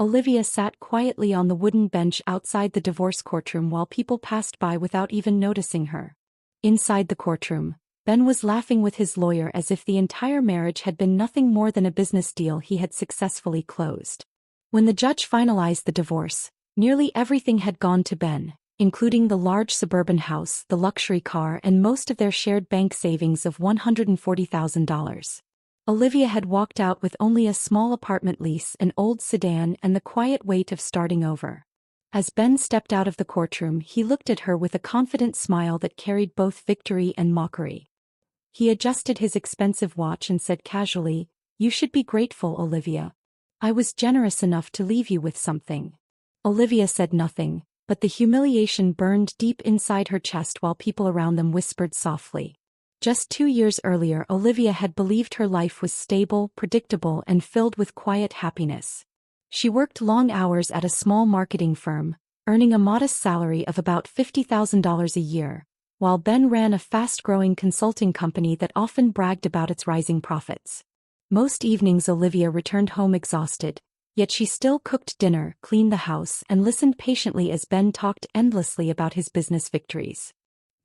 Olivia sat quietly on the wooden bench outside the divorce courtroom while people passed by without even noticing her. Inside the courtroom, Ben was laughing with his lawyer as if the entire marriage had been nothing more than a business deal he had successfully closed. When the judge finalized the divorce, nearly everything had gone to Ben, including the large suburban house, the luxury car, and most of their shared bank savings of $140,000. Olivia had walked out with only a small apartment lease, an old sedan, and the quiet weight of starting over. As Ben stepped out of the courtroom, he looked at her with a confident smile that carried both victory and mockery. He adjusted his expensive watch and said casually, "You should be grateful, Olivia. I was generous enough to leave you with something." Olivia said nothing, but the humiliation burned deep inside her chest while people around them whispered softly. Just 2 years earlier, Olivia had believed her life was stable, predictable, and filled with quiet happiness. She worked long hours at a small marketing firm, earning a modest salary of about $50,000 a year, while Ben ran a fast-growing consulting company that often bragged about its rising profits. Most evenings Olivia returned home exhausted, yet she still cooked dinner, cleaned the house, and listened patiently as Ben talked endlessly about his business victories.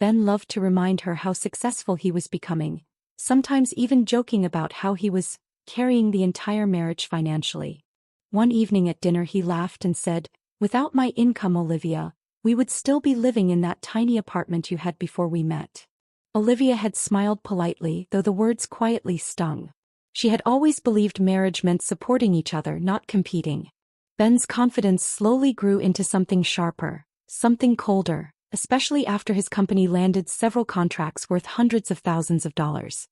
Ben loved to remind her how successful he was becoming, sometimes even joking about how he was carrying the entire marriage financially. One evening at dinner he laughed and said, "Without my income, Olivia, we would still be living in that tiny apartment you had before we met." Olivia had smiled politely, though the words quietly stung. She had always believed marriage meant supporting each other, not competing. Ben's confidence slowly grew into something sharper, something colder, especially after his company landed several contracts worth hundreds of thousands of dollars.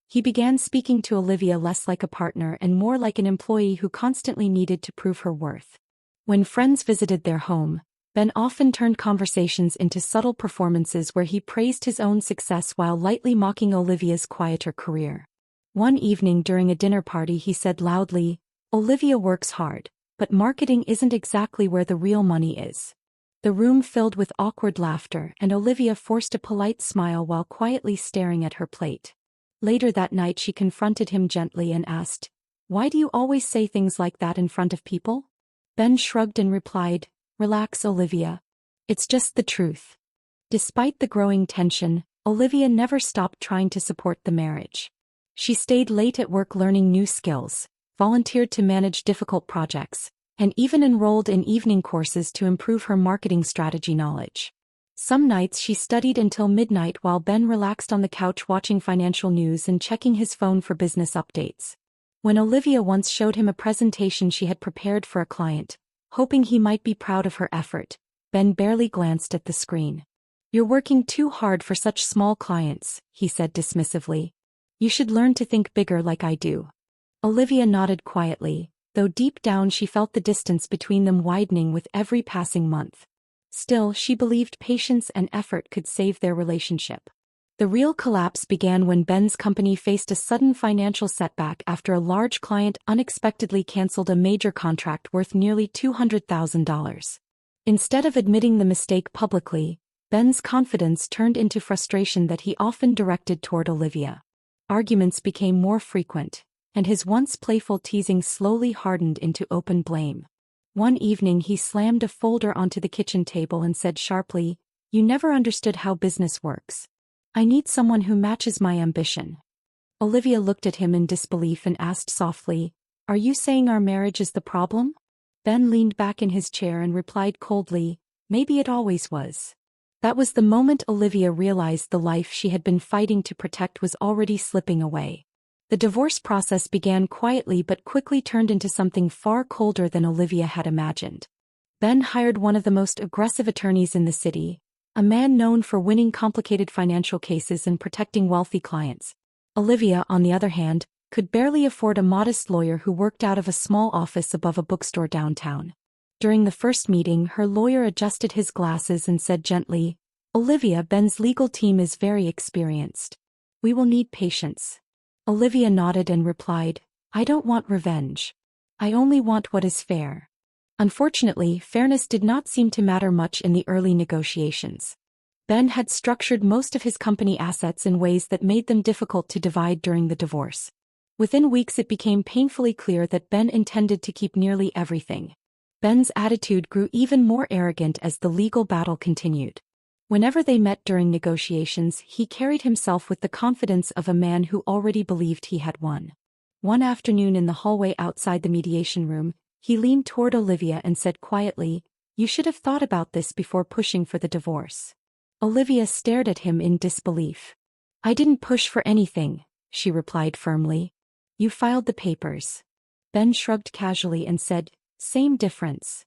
He began speaking to Olivia less like a partner and more like an employee who constantly needed to prove her worth. When friends visited their home, Ben often turned conversations into subtle performances where he praised his own success while lightly mocking Olivia's quieter career. One evening during a dinner party he said loudly, "Olivia works hard, but marketing isn't exactly where the real money is." The room filled with awkward laughter, and Olivia forced a polite smile while quietly staring at her plate. Later that night she confronted him gently and asked, "Why do you always say things like that in front of people?" Ben shrugged and replied, "Relax, Olivia. It's just the truth." Despite the growing tension, Olivia never stopped trying to support the marriage. She stayed late at work learning new skills, volunteered to manage difficult projects, and even enrolled in evening courses to improve her marketing strategy knowledge. Some nights she studied until midnight while Ben relaxed on the couch watching financial news and checking his phone for business updates. When Olivia once showed him a presentation she had prepared for a client, hoping he might be proud of her effort, Ben barely glanced at the screen. "You're working too hard for such small clients," he said dismissively. "You should learn to think bigger like I do." Olivia nodded quietly, though deep down she felt the distance between them widening with every passing month. Still, she believed patience and effort could save their relationship. The real collapse began when Ben's company faced a sudden financial setback after a large client unexpectedly canceled a major contract worth nearly $200,000. Instead of admitting the mistake publicly, Ben's confidence turned into frustration that he often directed toward Olivia. Arguments became more frequent, and his once playful teasing slowly hardened into open blame. One evening he slammed a folder onto the kitchen table and said sharply, "You never understood how business works. I need someone who matches my ambition." Olivia looked at him in disbelief and asked softly, "Are you saying our marriage is the problem?" Ben leaned back in his chair and replied coldly, "Maybe it always was." That was the moment Olivia realized the life she had been fighting to protect was already slipping away. The divorce process began quietly but quickly turned into something far colder than Olivia had imagined. Ben hired one of the most aggressive attorneys in the city, a man known for winning complicated financial cases and protecting wealthy clients. Olivia, on the other hand, could barely afford a modest lawyer who worked out of a small office above a bookstore downtown. During the first meeting, her lawyer adjusted his glasses and said gently, "Olivia, Ben's legal team is very experienced. We will need patience." Olivia nodded and replied, "I don't want revenge. I only want what is fair." Unfortunately, fairness did not seem to matter much in the early negotiations. Ben had structured most of his company assets in ways that made them difficult to divide during the divorce. Within weeks it became painfully clear that Ben intended to keep nearly everything. Ben's attitude grew even more arrogant as the legal battle continued. Whenever they met during negotiations, he carried himself with the confidence of a man who already believed he had won. One afternoon in the hallway outside the mediation room, he leaned toward Olivia and said quietly, "You should have thought about this before pushing for the divorce." Olivia stared at him in disbelief. "I didn't push for anything," she replied firmly. "You filed the papers." Ben shrugged casually and said, "Same difference."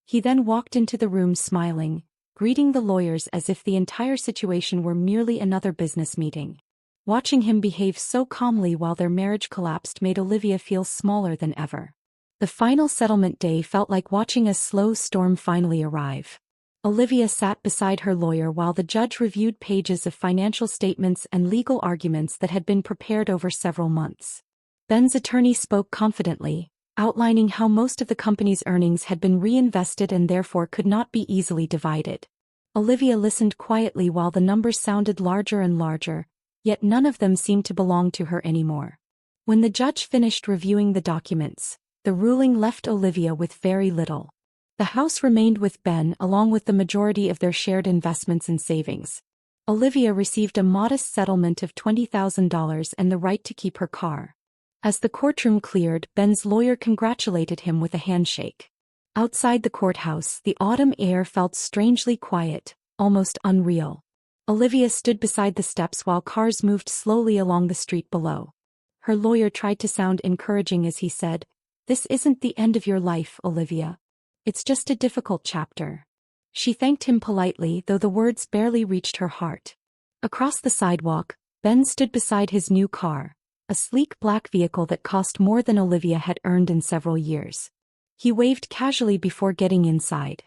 He then walked into the room smiling, greeting the lawyers as if the entire situation were merely another business meeting. Watching him behave so calmly while their marriage collapsed made Olivia feel smaller than ever. The final settlement day felt like watching a slow storm finally arrive. Olivia sat beside her lawyer while the judge reviewed pages of financial statements and legal arguments that had been prepared over several months. Ben's attorney spoke confidently, outlining how most of the company's earnings had been reinvested and therefore could not be easily divided. Olivia listened quietly while the numbers sounded larger and larger, yet none of them seemed to belong to her anymore. When the judge finished reviewing the documents, the ruling left Olivia with very little. The house remained with Ben along with the majority of their shared investments and savings. Olivia received a modest settlement of $20,000 and the right to keep her car. As the courtroom cleared, Ben's lawyer congratulated him with a handshake. Outside the courthouse, the autumn air felt strangely quiet, almost unreal. Olivia stood beside the steps while cars moved slowly along the street below. Her lawyer tried to sound encouraging as he said, "This isn't the end of your life, Olivia. It's just a difficult chapter." She thanked him politely, though the words barely reached her heart. Across the sidewalk, Ben stood beside his new car, a sleek black vehicle that cost more than Olivia had earned in several years. He waved casually before getting inside.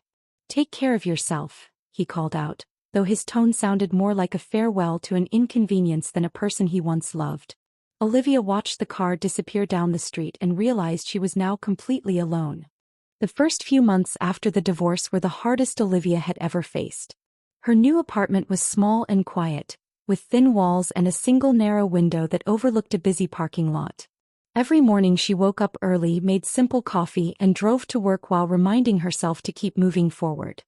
"Take care of yourself," he called out, though his tone sounded more like a farewell to an inconvenience than a person he once loved. Olivia watched the car disappear down the street and realized she was now completely alone. The first few months after the divorce were the hardest Olivia had ever faced. Her new apartment was small and quiet, with thin walls and a single narrow window that overlooked a busy parking lot. Every morning she woke up early, made simple coffee, and drove to work while reminding herself to keep moving forward.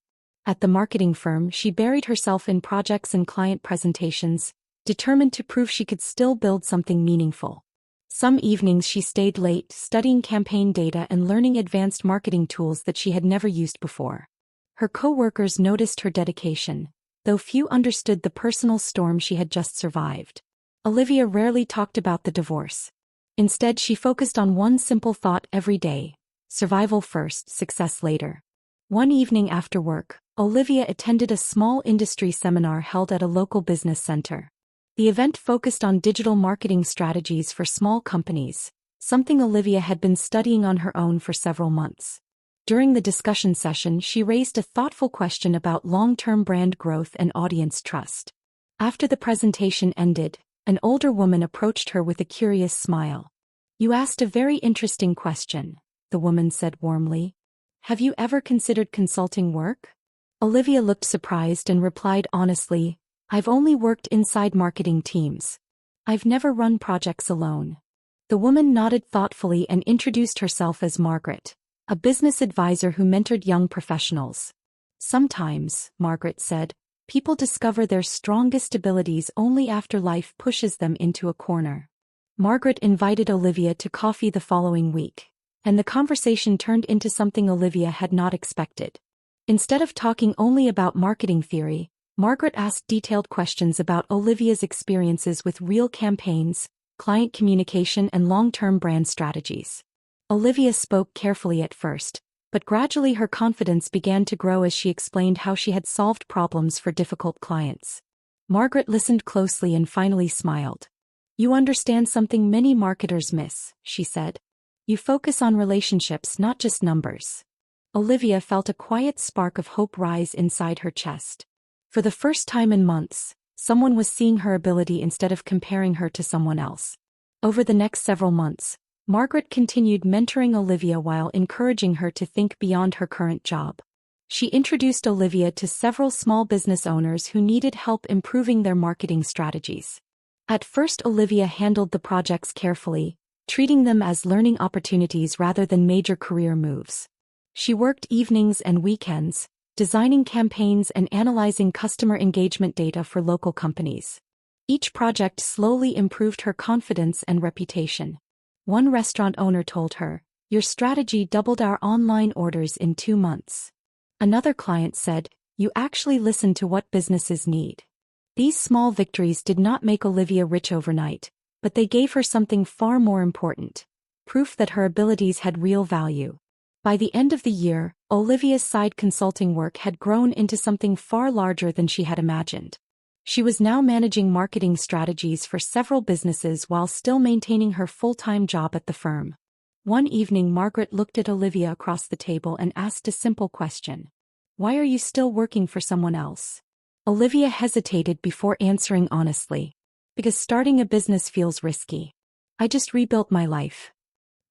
At the marketing firm, she buried herself in projects and client presentations, determined to prove she could still build something meaningful. Some evenings she stayed late, studying campaign data and learning advanced marketing tools that she had never used before. Her co-workers noticed her dedication, though few understood the personal storm she had just survived. Olivia rarely talked about the divorce. Instead, she focused on one simple thought every day: survival first, success later. One evening after work, Olivia attended a small industry seminar held at a local business center. The event focused on digital marketing strategies for small companies, something Olivia had been studying on her own for several months. During the discussion session, she raised a thoughtful question about long-term brand growth and audience trust. After the presentation ended, an older woman approached her with a curious smile. "You asked a very interesting question," the woman said warmly. "Have you ever considered consulting work?" Olivia looked surprised and replied honestly, "I've only worked inside marketing teams. I've never run projects alone." The woman nodded thoughtfully and introduced herself as Margaret, a business advisor who mentored young professionals. "Sometimes," Margaret said, "people discover their strongest abilities only after life pushes them into a corner." Margaret invited Olivia to coffee the following week, and the conversation turned into something Olivia had not expected. Instead of talking only about marketing theory, Margaret asked detailed questions about Olivia's experiences with real campaigns, client communication, and long-term brand strategies. Olivia spoke carefully at first, but gradually her confidence began to grow as she explained how she had solved problems for difficult clients. Margaret listened closely and finally smiled. "You understand something many marketers miss," she said. "You focus on relationships, not just numbers." Olivia felt a quiet spark of hope rise inside her chest. For the first time in months, someone was seeing her ability instead of comparing her to someone else. Over the next several months, Margaret continued mentoring Olivia while encouraging her to think beyond her current job. She introduced Olivia to several small business owners who needed help improving their marketing strategies. At first, Olivia handled the projects carefully, treating them as learning opportunities rather than major career moves. She worked evenings and weekends, designing campaigns and analyzing customer engagement data for local companies. Each project slowly improved her confidence and reputation. One restaurant owner told her, "Your strategy doubled our online orders in 2 months." Another client said, "You actually listen to what businesses need." These small victories did not make Olivia rich overnight, but they gave her something far more important: proof that her abilities had real value. By the end of the year, Olivia's side consulting work had grown into something far larger than she had imagined. She was now managing marketing strategies for several businesses while still maintaining her full-time job at the firm. One evening, Margaret looked at Olivia across the table and asked a simple question. "Why are you still working for someone else?" Olivia hesitated before answering honestly. "Because starting a business feels risky. I just rebuilt my life."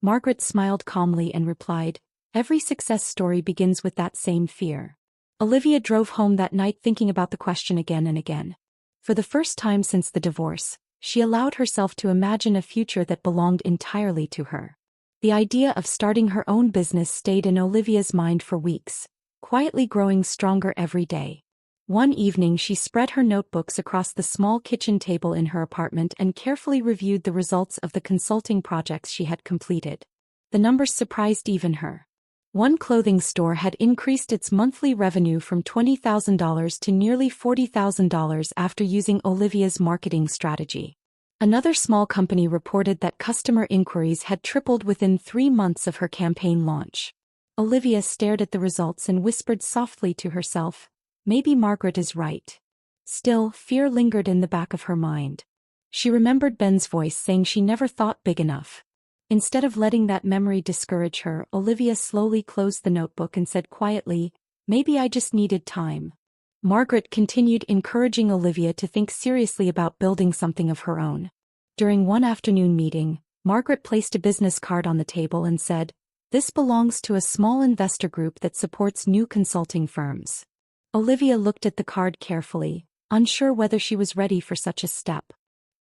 Margaret smiled calmly and replied, "Every success story begins with that same fear." Olivia drove home that night thinking about the question again and again. For the first time since the divorce, she allowed herself to imagine a future that belonged entirely to her. The idea of starting her own business stayed in Olivia's mind for weeks, quietly growing stronger every day. One evening, she spread her notebooks across the small kitchen table in her apartment and carefully reviewed the results of the consulting projects she had completed. The numbers surprised even her. One clothing store had increased its monthly revenue from $20,000 to nearly $40,000 after using Olivia's marketing strategy. Another small company reported that customer inquiries had tripled within 3 months of her campaign launch. Olivia stared at the results and whispered softly to herself, "Maybe Margaret is right." Still, fear lingered in the back of her mind. She remembered Ben's voice saying she never thought big enough. Instead of letting that memory discourage her, Olivia slowly closed the notebook and said quietly, "Maybe I just needed time." Margaret continued encouraging Olivia to think seriously about building something of her own. During one afternoon meeting, Margaret placed a business card on the table and said, "This belongs to a small investor group that supports new consulting firms." Olivia looked at the card carefully, unsure whether she was ready for such a step.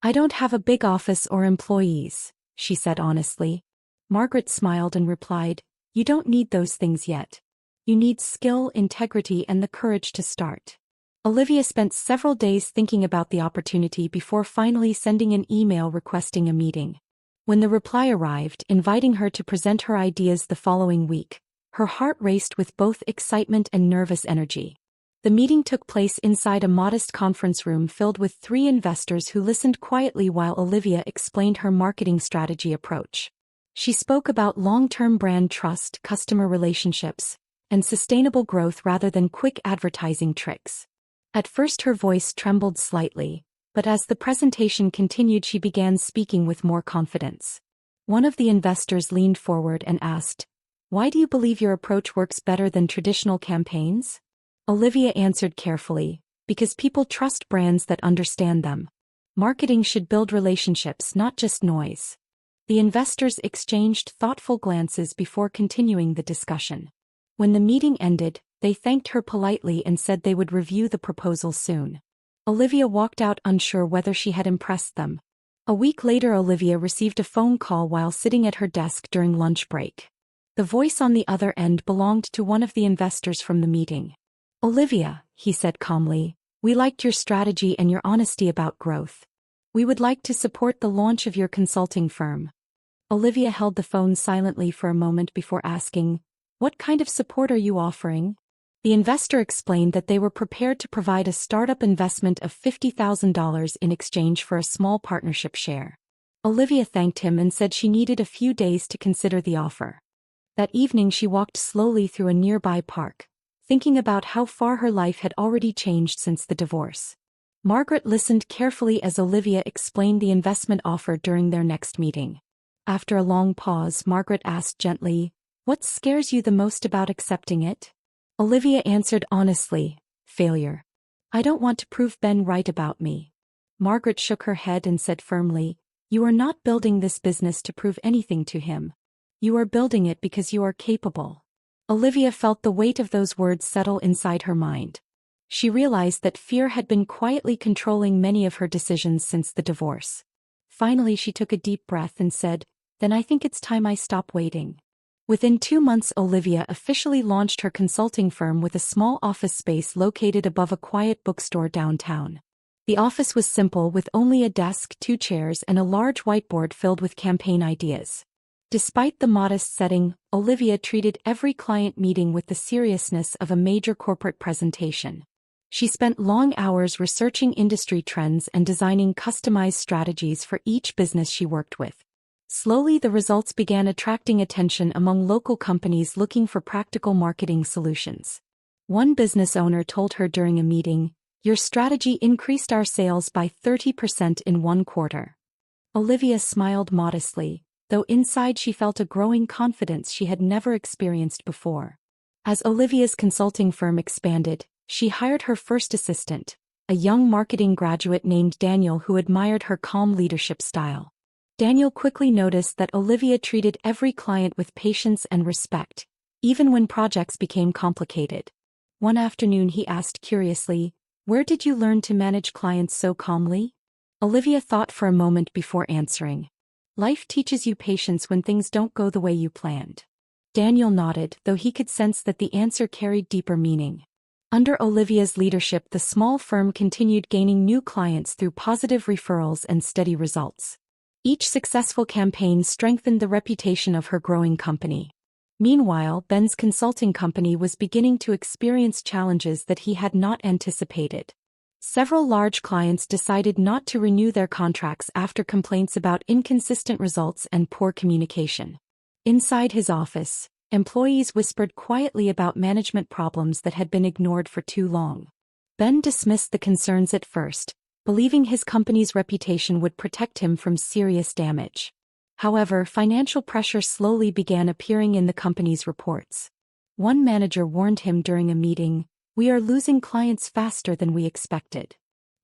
"I don't have a big office or employees," she said honestly. Margaret smiled and replied, "You don't need those things yet. You need skill, integrity, and the courage to start." Olivia spent several days thinking about the opportunity before finally sending an email requesting a meeting. When the reply arrived, inviting her to present her ideas the following week, her heart raced with both excitement and nervous energy. The meeting took place inside a modest conference room filled with 3 investors who listened quietly while Olivia explained her marketing strategy approach. She spoke about long-term brand trust, customer relationships, and sustainable growth rather than quick advertising tricks. At first her voice trembled slightly, but as the presentation continued she began speaking with more confidence. One of the investors leaned forward and asked, "Why do you believe your approach works better than traditional campaigns?" Olivia answered carefully, "Because people trust brands that understand them. Marketing should build relationships, not just noise." The investors exchanged thoughtful glances before continuing the discussion. When the meeting ended, they thanked her politely and said they would review the proposal soon. Olivia walked out unsure whether she had impressed them. A week later, Olivia received a phone call while sitting at her desk during lunch break. The voice on the other end belonged to one of the investors from the meeting. "Olivia," he said calmly, "we liked your strategy and your honesty about growth. We would like to support the launch of your consulting firm." Olivia held the phone silently for a moment before asking, "What kind of support are you offering?" The investor explained that they were prepared to provide a startup investment of $50,000 in exchange for a small partnership share. Olivia thanked him and said she needed a few days to consider the offer. That evening she walked slowly through a nearby park, thinking about how far her life had already changed since the divorce. Margaret listened carefully as Olivia explained the investment offer during their next meeting. After a long pause, Margaret asked gently, "What scares you the most about accepting it?" Olivia answered honestly, "Failure. I don't want to prove Ben right about me." Margaret shook her head and said firmly, "You are not building this business to prove anything to him. You are building it because you are capable." Olivia felt the weight of those words settle inside her mind. She realized that fear had been quietly controlling many of her decisions since the divorce. Finally she took a deep breath and said, "Then I think it's time I stop waiting." Within 2 months, Olivia officially launched her consulting firm with a small office space located above a quiet bookstore downtown. The office was simple, with only a desk, 2 chairs, and a large whiteboard filled with campaign ideas. Despite the modest setting, Olivia treated every client meeting with the seriousness of a major corporate presentation. She spent long hours researching industry trends and designing customized strategies for each business she worked with. Slowly, the results began attracting attention among local companies looking for practical marketing solutions. One business owner told her during a meeting, "Your strategy increased our sales by 30% in 1 quarter." Olivia smiled modestly, though inside she felt a growing confidence she had never experienced before. As Olivia's consulting firm expanded, she hired her first assistant, a young marketing graduate named Daniel who admired her calm leadership style. Daniel quickly noticed that Olivia treated every client with patience and respect, even when projects became complicated. One afternoon he asked curiously, "Where did you learn to manage clients so calmly?" Olivia thought for a moment before answering, "Life teaches you patience when things don't go the way you planned." Daniel nodded, though he could sense that the answer carried deeper meaning. Under Olivia's leadership, the small firm continued gaining new clients through positive referrals and steady results. Each successful campaign strengthened the reputation of her growing company. Meanwhile, Ben's consulting company was beginning to experience challenges that he had not anticipated. Several large clients decided not to renew their contracts after complaints about inconsistent results and poor communication. Inside his office, employees whispered quietly about management problems that had been ignored for too long. Ben dismissed the concerns at first, believing his company's reputation would protect him from serious damage. However, financial pressure slowly began appearing in the company's reports. One manager warned him during a meeting, "We are losing clients faster than we expected."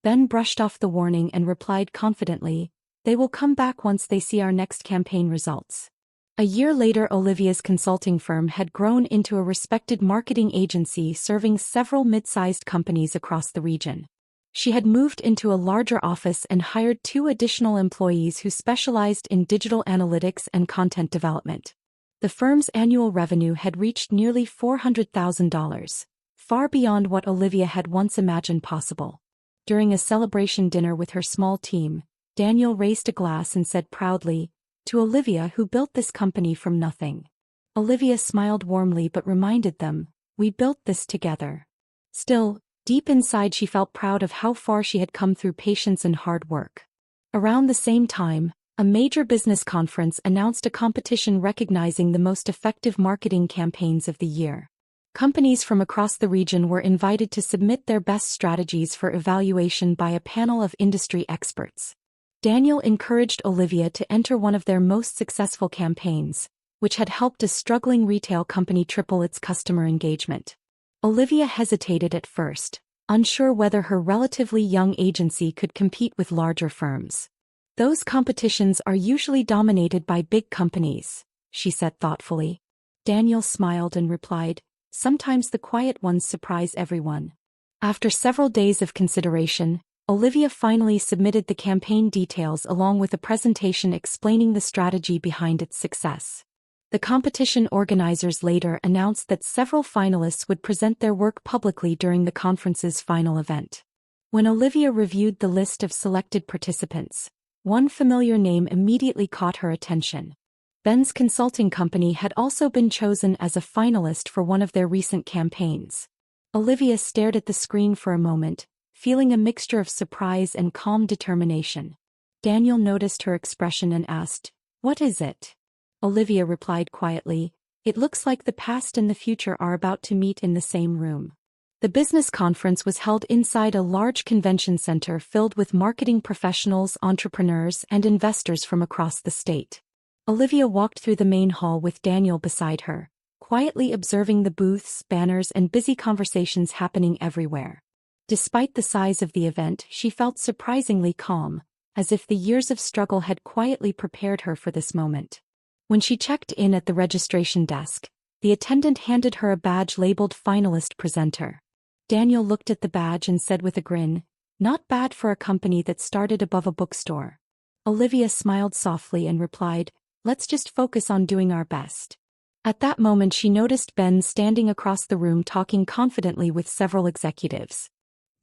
Ben brushed off the warning and replied confidently, "They will come back once they see our next campaign results." A year later, Olivia's consulting firm had grown into a respected marketing agency serving several mid-sized companies across the region. She had moved into a larger office and hired 2 additional employees who specialized in digital analytics and content development. The firm's annual revenue had reached nearly $400,000, far beyond what Olivia had once imagined possible. During a celebration dinner with her small team, Daniel raised a glass and said proudly, "To Olivia, who built this company from nothing." Olivia smiled warmly but reminded them, "We built this together." Still, deep inside she felt proud of how far she had come through patience and hard work. Around the same time, a major business conference announced a competition recognizing the most effective marketing campaigns of the year. Companies from across the region were invited to submit their best strategies for evaluation by a panel of industry experts. Daniel encouraged Olivia to enter one of their most successful campaigns, which had helped a struggling retail company triple its customer engagement. Olivia hesitated at first, unsure whether her relatively young agency could compete with larger firms. "Those competitions are usually dominated by big companies," she said thoughtfully. Daniel smiled and replied, "Sometimes the quiet ones surprise everyone." After several days of consideration, Olivia finally submitted the campaign details along with a presentation explaining the strategy behind its success. The competition organizers later announced that several finalists would present their work publicly during the conference's final event. When Olivia reviewed the list of selected participants, one familiar name immediately caught her attention. Ben's consulting company had also been chosen as a finalist for one of their recent campaigns. Olivia stared at the screen for a moment, feeling a mixture of surprise and calm determination. Daniel noticed her expression and asked, "What is it?" Olivia replied quietly, "It looks like the past and the future are about to meet in the same room." The business conference was held inside a large convention center filled with marketing professionals, entrepreneurs, and investors from across the state. Olivia walked through the main hall with Daniel beside her, quietly observing the booths, banners, and busy conversations happening everywhere. Despite the size of the event, she felt surprisingly calm, as if the years of struggle had quietly prepared her for this moment. When she checked in at the registration desk, the attendant handed her a badge labeled Finalist Presenter. Daniel looked at the badge and said with a grin, "Not bad for a company that started above a bookstore." Olivia smiled softly and replied, "Let's just focus on doing our best." At that moment she noticed Ben standing across the room talking confidently with several executives.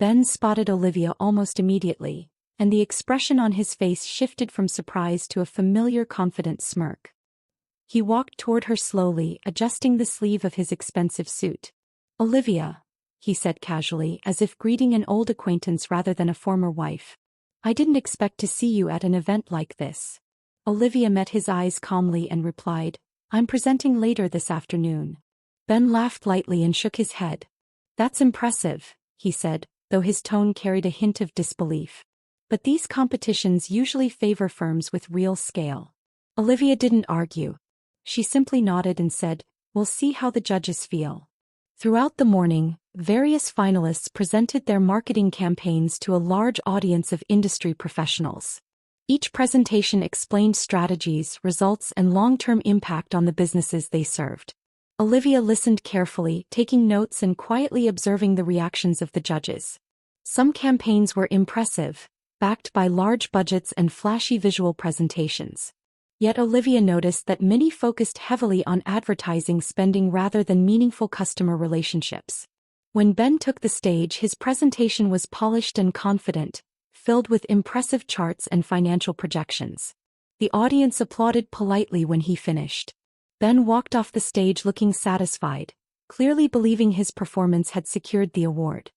Ben spotted Olivia almost immediately, and the expression on his face shifted from surprise to a familiar confident smirk. He walked toward her slowly, adjusting the sleeve of his expensive suit. "Olivia," he said casually, as if greeting an old acquaintance rather than a former wife. "I didn't expect to see you at an event like this." Olivia met his eyes calmly and replied, "I'm presenting later this afternoon." Ben laughed lightly and shook his head. "That's impressive," he said, though his tone carried a hint of disbelief. "But these competitions usually favor firms with real scale." Olivia didn't argue. She simply nodded and said, "We'll see how the judges feel." Throughout the morning, various finalists presented their marketing campaigns to a large audience of industry professionals. Each presentation explained strategies, results, and long-term impact on the businesses they served. Olivia listened carefully, taking notes and quietly observing the reactions of the judges. Some campaigns were impressive, backed by large budgets and flashy visual presentations. Yet Olivia noticed that many focused heavily on advertising spending rather than meaningful customer relationships. When Ben took the stage, his presentation was polished and confident, filled with impressive charts and financial projections. The audience applauded politely when he finished. Ben walked off the stage looking satisfied, clearly believing his performance had secured the award.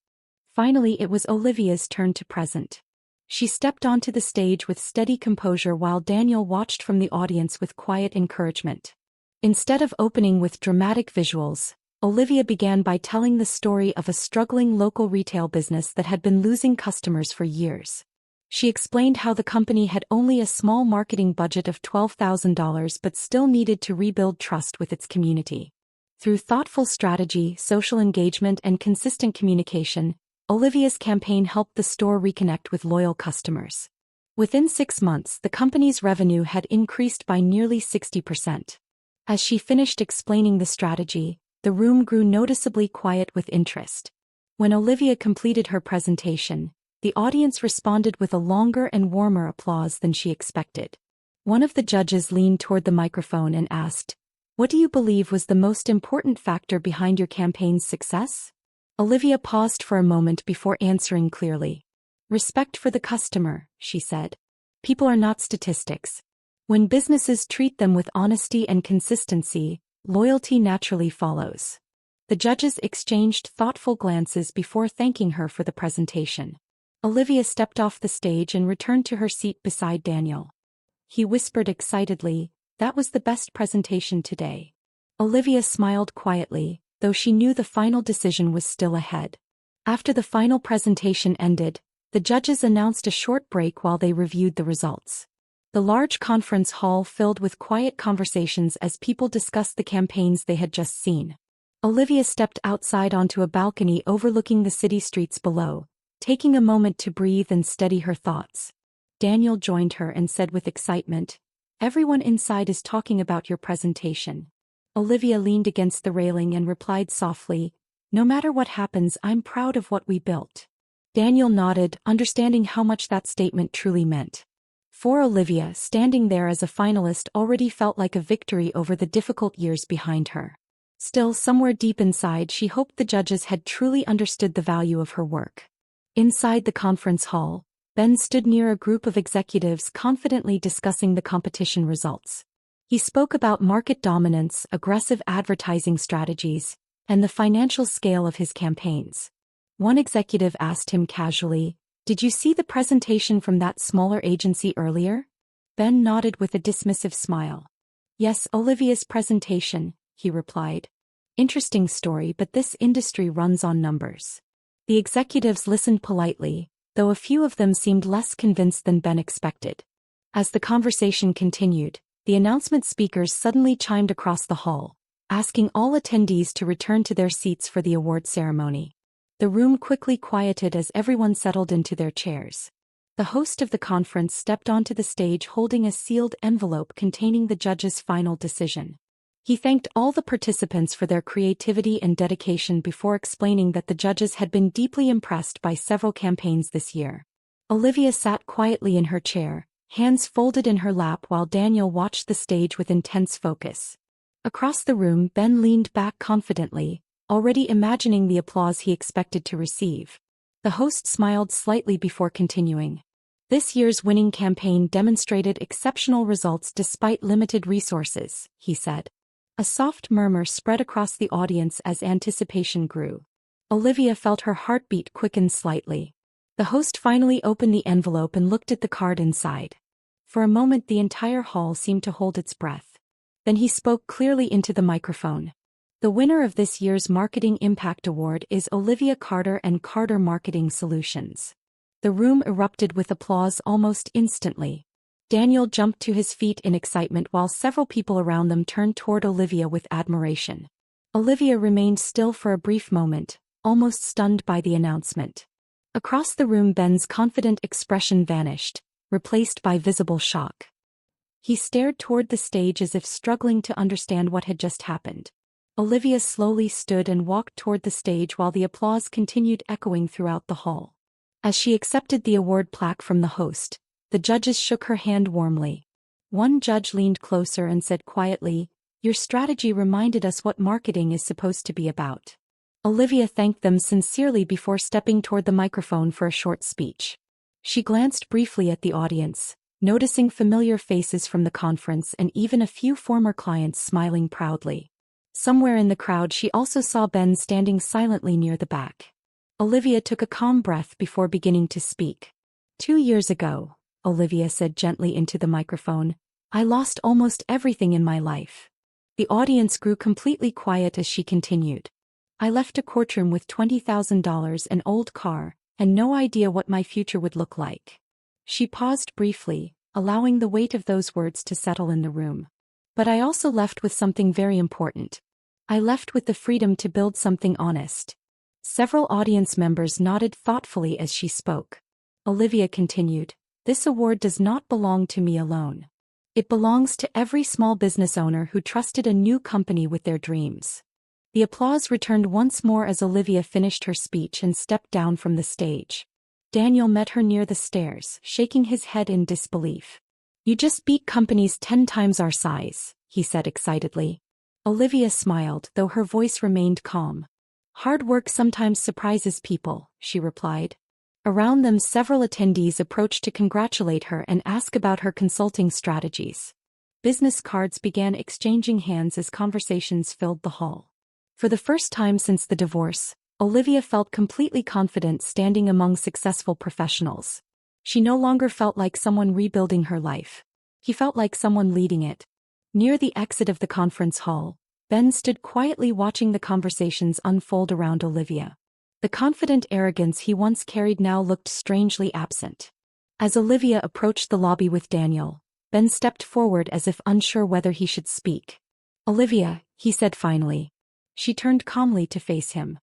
Finally, it was Olivia's turn to present. She stepped onto the stage with steady composure while Daniel watched from the audience with quiet encouragement. Instead of opening with dramatic visuals, Olivia began by telling the story of a struggling local retail business that had been losing customers for years. She explained how the company had only a small marketing budget of $12,000 but still needed to rebuild trust with its community. Through thoughtful strategy, social engagement, and consistent communication, Olivia's campaign helped the store reconnect with loyal customers. Within 6 months, the company's revenue had increased by nearly 60%. As she finished explaining the strategy, the room grew noticeably quiet with interest. When Olivia completed her presentation, the audience responded with a longer and warmer applause than she expected. One of the judges leaned toward the microphone and asked, "What do you believe was the most important factor behind your campaign's success?" Olivia paused for a moment before answering clearly. "Respect for the customer," she said. "People are not statistics. When businesses treat them with honesty and consistency, loyalty naturally follows." The judges exchanged thoughtful glances before thanking her for the presentation. Olivia stepped off the stage and returned to her seat beside Daniel. He whispered excitedly, "That was the best presentation today." Olivia smiled quietly, though she knew the final decision was still ahead. After the final presentation ended, the judges announced a short break while they reviewed the results. The large conference hall filled with quiet conversations as people discussed the campaigns they had just seen. Olivia stepped outside onto a balcony overlooking the city streets below, taking a moment to breathe and steady her thoughts. Daniel joined her and said with excitement, "Everyone inside is talking about your presentation." Olivia leaned against the railing and replied softly, "No matter what happens, I'm proud of what we built." Daniel nodded, understanding how much that statement truly meant. For Olivia, standing there as a finalist already felt like a victory over the difficult years behind her. Still, somewhere deep inside, she hoped the judges had truly understood the value of her work. Inside the conference hall, Ben stood near a group of executives confidently discussing the competition results. He spoke about market dominance, aggressive advertising strategies, and the financial scale of his campaigns. One executive asked him casually, "Did you see the presentation from that smaller agency earlier?" Ben nodded with a dismissive smile. "Yes, Olivia's presentation," he replied. "Interesting story, but this industry runs on numbers." The executives listened politely, though a few of them seemed less convinced than Ben expected. As the conversation continued, the announcement speakers suddenly chimed across the hall, asking all attendees to return to their seats for the award ceremony. The room quickly quieted as everyone settled into their chairs. The host of the conference stepped onto the stage holding a sealed envelope containing the judges' final decision. He thanked all the participants for their creativity and dedication before explaining that the judges had been deeply impressed by several campaigns this year. Olivia sat quietly in her chair, hands folded in her lap while Daniel watched the stage with intense focus. Across the room, Ben leaned back confidently, already imagining the applause he expected to receive. The host smiled slightly before continuing. This year's winning campaign demonstrated exceptional results despite limited resources, he said. A soft murmur spread across the audience as anticipation grew. Olivia felt her heartbeat quicken slightly. The host finally opened the envelope and looked at the card inside. For a moment the entire hall seemed to hold its breath. Then he spoke clearly into the microphone. The winner of this year's Marketing Impact Award is Olivia Carter and Carter Marketing Solutions. The room erupted with applause almost instantly. Daniel jumped to his feet in excitement while several people around them turned toward Olivia with admiration. Olivia remained still for a brief moment, almost stunned by the announcement. Across the room Ben's confident expression vanished, replaced by visible shock. He stared toward the stage as if struggling to understand what had just happened. Olivia slowly stood and walked toward the stage while the applause continued echoing throughout the hall. As she accepted the award plaque from the host, the judges shook her hand warmly. One judge leaned closer and said quietly, "Your strategy reminded us what marketing is supposed to be about." Olivia thanked them sincerely before stepping toward the microphone for a short speech. She glanced briefly at the audience, noticing familiar faces from the conference and even a few former clients smiling proudly. Somewhere in the crowd she also saw Ben standing silently near the back. Olivia took a calm breath before beginning to speak. 2 years ago, Olivia said gently into the microphone, "I lost almost everything in my life." The audience grew completely quiet as she continued. "I left a courtroom with $20,000, an old car, and no idea what my future would look like." She paused briefly, allowing the weight of those words to settle in the room. "But I also left with something very important. I left with the freedom to build something honest." Several audience members nodded thoughtfully as she spoke. Olivia continued, "This award does not belong to me alone. It belongs to every small business owner who trusted a new company with their dreams." The applause returned once more as Olivia finished her speech and stepped down from the stage. Daniel met her near the stairs, shaking his head in disbelief. "You just beat companies 10 times our size," he said excitedly. Olivia smiled, though her voice remained calm. "Hard work sometimes surprises people," she replied. Around them several attendees approached to congratulate her and ask about her consulting strategies. Business cards began exchanging hands as conversations filled the hall. For the first time since the divorce, Olivia felt completely confident standing among successful professionals. She no longer felt like someone rebuilding her life. He felt like someone leading it. Near the exit of the conference hall, Ben stood quietly watching the conversations unfold around Olivia. The confident arrogance he once carried now looked strangely absent. As Olivia approached the lobby with Daniel, Ben stepped forward as if unsure whether he should speak. "Olivia," he said finally. She turned calmly to face him.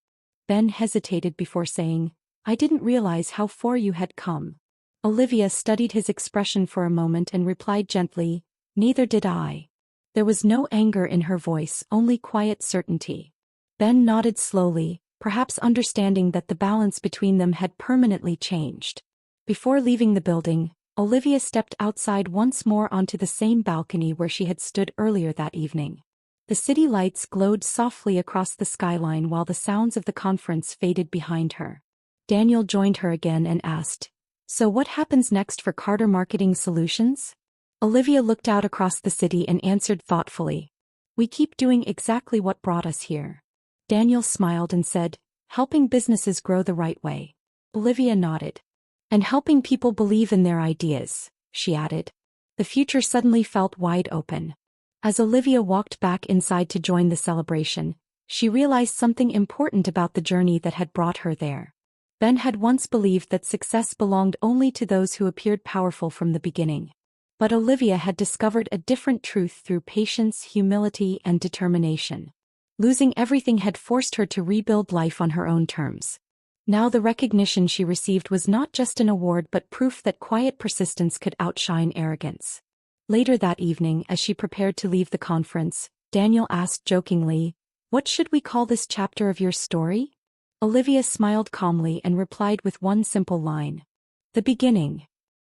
Ben hesitated before saying, "I didn't realize how far you had come." Olivia studied his expression for a moment and replied gently, "Neither did I." There was no anger in her voice, only quiet certainty. Ben nodded slowly, perhaps understanding that the balance between them had permanently changed. Before leaving the building, Olivia stepped outside once more onto the same balcony where she had stood earlier that evening. The city lights glowed softly across the skyline while the sounds of the conference faded behind her. Daniel joined her again and asked, "So what happens next for Carter Marketing Solutions?" Olivia looked out across the city and answered thoughtfully, "We keep doing exactly what brought us here." Daniel smiled and said, "Helping businesses grow the right way." Olivia nodded. "And helping people believe in their ideas," she added. The future suddenly felt wide open. As Olivia walked back inside to join the celebration, she realized something important about the journey that had brought her there. Ben had once believed that success belonged only to those who appeared powerful from the beginning. But Olivia had discovered a different truth through patience, humility, and determination. Losing everything had forced her to rebuild life on her own terms. Now the recognition she received was not just an award but proof that quiet persistence could outshine arrogance. Later that evening, as she prepared to leave the conference, Daniel asked jokingly, "What should we call this chapter of your story?" Olivia smiled calmly and replied with one simple line, "The beginning."